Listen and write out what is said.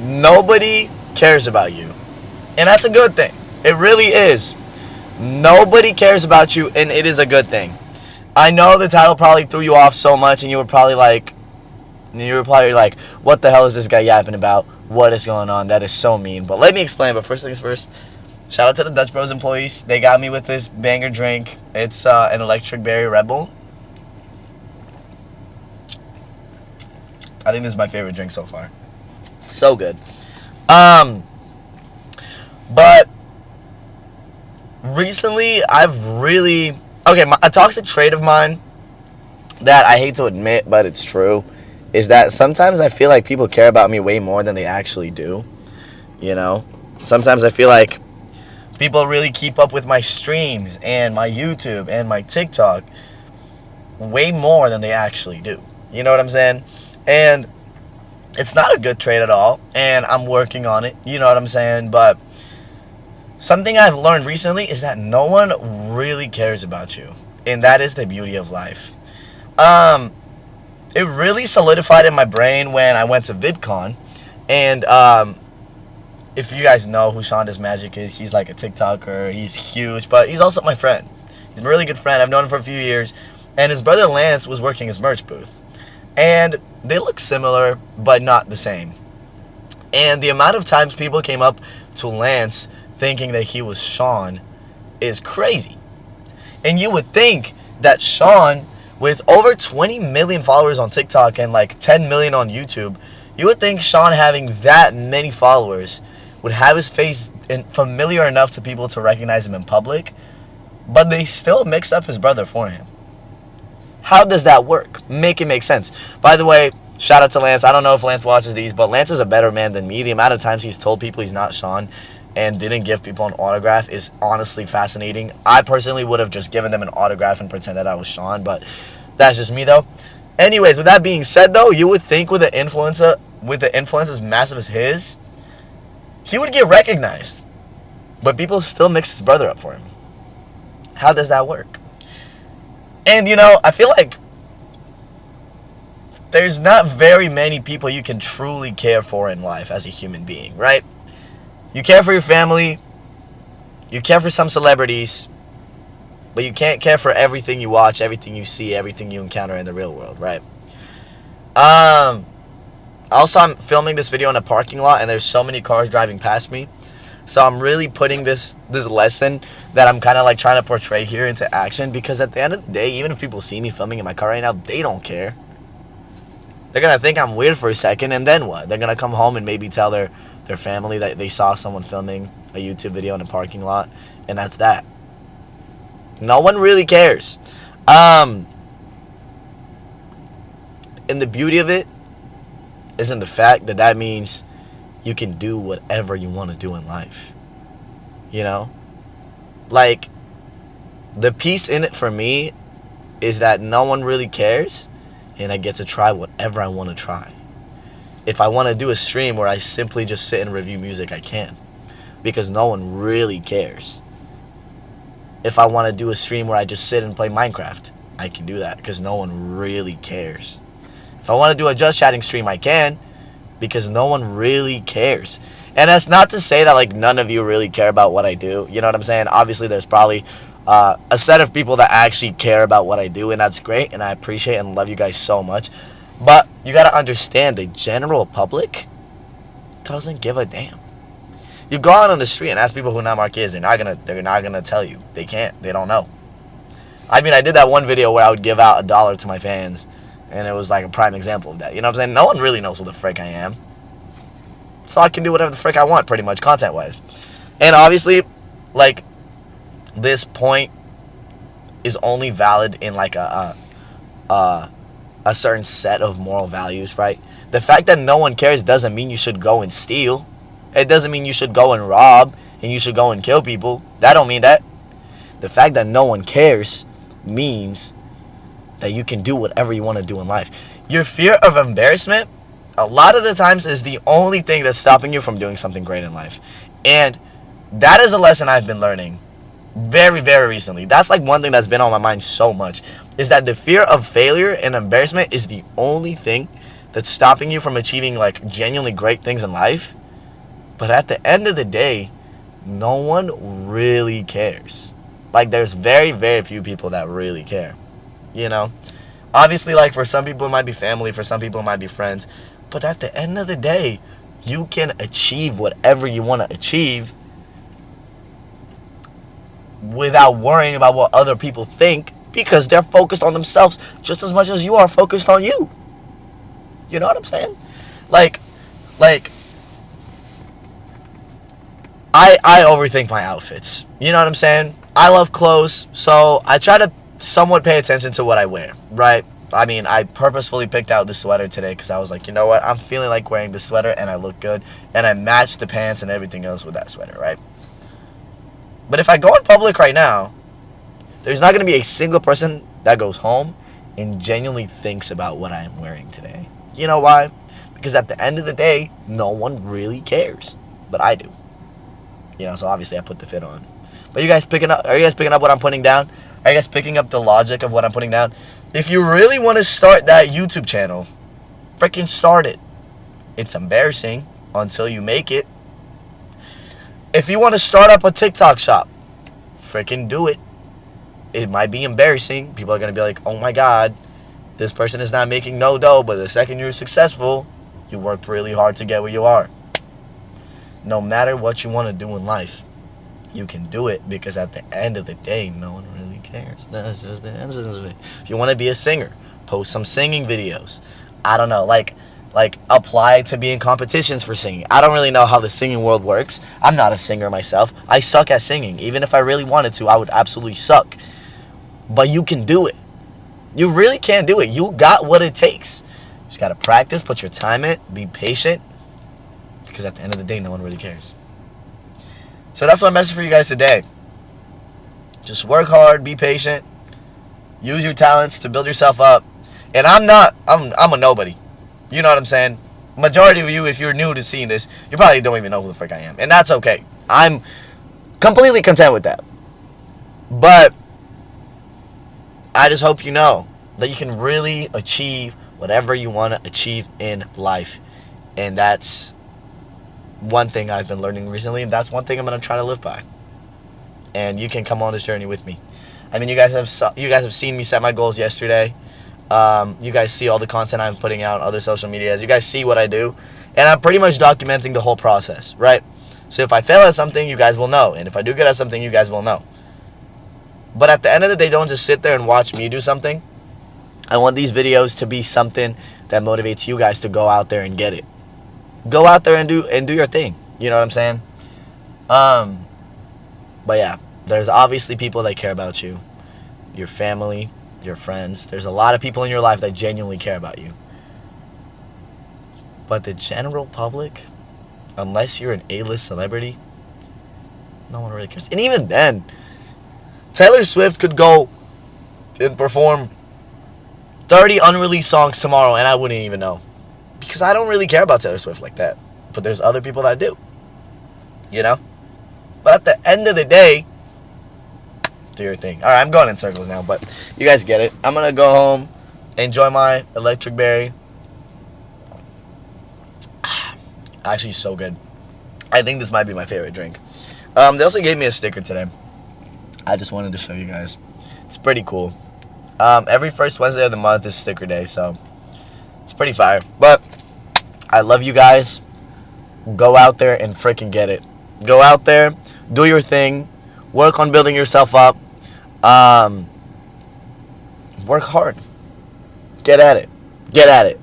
Nobody cares about you. And that's a good thing. It really is. Nobody cares about you, and it is a good thing. I know the title probably threw you off so much, and you were probably like, what the hell is this guy yapping about? What is going on? That is so mean. But let me explain. But first things first, shout out to the Dutch Bros employees. They got me with this banger drink. It's an Electric Berry Red Bull. I think this is my favorite drink so far. So good. But recently I've really a toxic trait of mine that I hate to admit, but it's true, is that sometimes I feel like people care about me way more than they actually do. You know, sometimes I feel like people really keep up with my streams and my YouTube and my TikTok way more than they actually do. You know what I'm saying? And it's not a good trait at all, and I'm working on it. You know what I'm saying? But something I've learned recently is that no one really cares about you, and that is the beauty of life. It really solidified in my brain when I went to VidCon, and if you guys know who Sean Does Magic is, he's like a TikToker. He's huge, but he's also my friend. He's a really good friend. I've known him for a few years, and his brother Lance was working his merch booth, and they look similar, but not the same. And the amount of times people came up to Lance thinking that he was Sean is crazy. And you would think that Sean, with over 20 million followers on TikTok and like 10 million on YouTube, you would think Sean, having that many followers, would have his face familiar enough to people to recognize him in public, but they still mixed up his brother for him. How does that work? Make it make sense. By the way, shout out to Lance. I don't know if Lance watches these, but Lance is a better man than me. The amount of times he's told people he's not Sean and didn't give people an autograph is honestly fascinating. I personally would have just given them an autograph and pretend that I was Sean, but that's just me though. Anyways, with that being said though, you would think with an influence as massive as his, he would get recognized. But people still mix his brother up for him. How does that work? And you know, I feel like there's not very many people you can truly care for in life as a human being, right? You care for your family, you care for some celebrities, but you can't care for everything you watch, everything you see, everything you encounter in the real world, right? Also, I'm filming this video in a parking lot, and there's so many cars driving past me. So I'm really putting this lesson that I'm kind of like trying to portray here into action, because at the end of the day, even if people see me filming in my car right now, they don't care. They're going to think I'm weird for a second, and then what? They're going to come home and maybe tell their family that they saw someone filming a YouTube video in a parking lot, and that's that. No one really cares. And the beauty of it isn't the fact that that means you can do whatever you want to do in life. You know? Like, the piece in it for me is that no one really cares, and I get to try whatever I want to try. If I want to do a stream where I simply just sit and review music, I can, because no one really cares. If I want to do a stream where I just sit and play Minecraft, I can do that, because no one really cares. If I want to do a just chatting stream, I can, because no one really cares. And that's not to say that like none of you really care about what I do. You know what I'm saying? Obviously, there's probably a set of people that actually care about what I do, and that's great, and I appreciate and love you guys so much. But you got to understand, the general public doesn't give a damn. You go out on the street and ask people who Namark is, they're not gonna tell you. They can't. They don't know. I mean, I did that one video where I would give out $1 to my fans, and it was like a prime example of that. You know what I'm saying? No one really knows who the frick I am. So I can do whatever the frick I want, pretty much, content-wise. And obviously, like, this point is only valid in like a certain set of moral values, right? The fact that no one cares doesn't mean you should go and steal. It doesn't mean you should go and rob and you should go and kill people. That don't mean that. The fact that no one cares means that you can do whatever you want to do in life. Your fear of embarrassment, a lot of the times, is the only thing that's stopping you from doing something great in life. And that is a lesson I've been learning very, very recently. That's like one thing that's been on my mind so much, is that the fear of failure and embarrassment is the only thing that's stopping you from achieving like genuinely great things in life. But at the end of the day, no one really cares. Like, there's very, very few people that really care. You know? Obviously, like, for some people it might be family, for some people it might be friends. But at the end of the day, you can achieve whatever you want to achieve without worrying about what other people think, because they're focused on themselves just as much as you are focused on you. You know what I'm saying? Like, I overthink my outfits. You know what I'm saying? I love clothes, so I try to somewhat pay attention to what I wear, right? I mean, I purposefully picked out the sweater today because I was like, you know what? I'm feeling like wearing the sweater and I look good. And I matched the pants and everything else with that sweater, right? But if I go in public right now, there's not going to be a single person that goes home and genuinely thinks about what I am wearing today. You know why? Because at the end of the day, no one really cares. But I do. You know, so obviously I put the fit on. But are you guys picking up what I'm putting down? Are you guys picking up the logic of what I'm putting down? If you really want to start that YouTube channel, freaking start it. It's embarrassing until you make it. If you want to start up a TikTok shop, freaking do it. It might be embarrassing. People are going to be like, oh my God, this person is not making no dough, but the second you're successful, you worked really hard to get where you are. No matter what you want to do in life, you can do it, because at the end of the day, no one really cares. That's just the answer of it. If you want to be a singer, post some singing videos. I don't know, like apply to be in competitions for singing. I don't really know how the singing world works. I'm not a singer myself. I suck at singing. Even if I really wanted to, I would absolutely suck. But you can do it. You really can do it. You got what it takes. You just got to practice, put your time in, be patient, because at the end of the day, no one really cares. So that's my message for you guys today. Just work hard, be patient, use your talents to build yourself up. And I'm a nobody. You know what I'm saying? Majority of you, if you're new to seeing this, you probably don't even know who the frick I am. And that's okay. I'm completely content with that. But I just hope you know that you can really achieve whatever you want to achieve in life. And that's one thing I've been learning recently, and that's one thing I'm going to try to live by. And you can come on this journey with me. I mean, you guys have seen me set my goals yesterday. You guys see all the content I'm putting out on other social medias. You guys see what I do. And I'm pretty much documenting the whole process, right? So if I fail at something, you guys will know. And if I do good at something, you guys will know. But at the end of the day, don't just sit there and watch me do something. I want these videos to be something that motivates you guys to go out there and get it. Go out there and do your thing. You know what I'm saying? But yeah, there's obviously people that care about you. Your family, your friends. There's a lot of people in your life that genuinely care about you. But the general public, unless you're an A-list celebrity, no one really cares. And even then, Taylor Swift could go and perform 30 unreleased songs tomorrow and I wouldn't even know. Because I don't really care about Taylor Swift like that. But there's other people that do. You know? But at the end of the day, do your thing. Alright, I'm going in circles now, but you guys get it. I'm going to go home, enjoy my electric berry. Actually, so good. I think this might be my favorite drink. They also gave me a sticker today. I just wanted to show you guys. It's pretty cool. Every first Wednesday of the month is sticker day, so it's pretty fire. But I love you guys. Go out there and freaking get it. Go out there, do your thing, work on building yourself up. Work hard. Get at it. Get at it.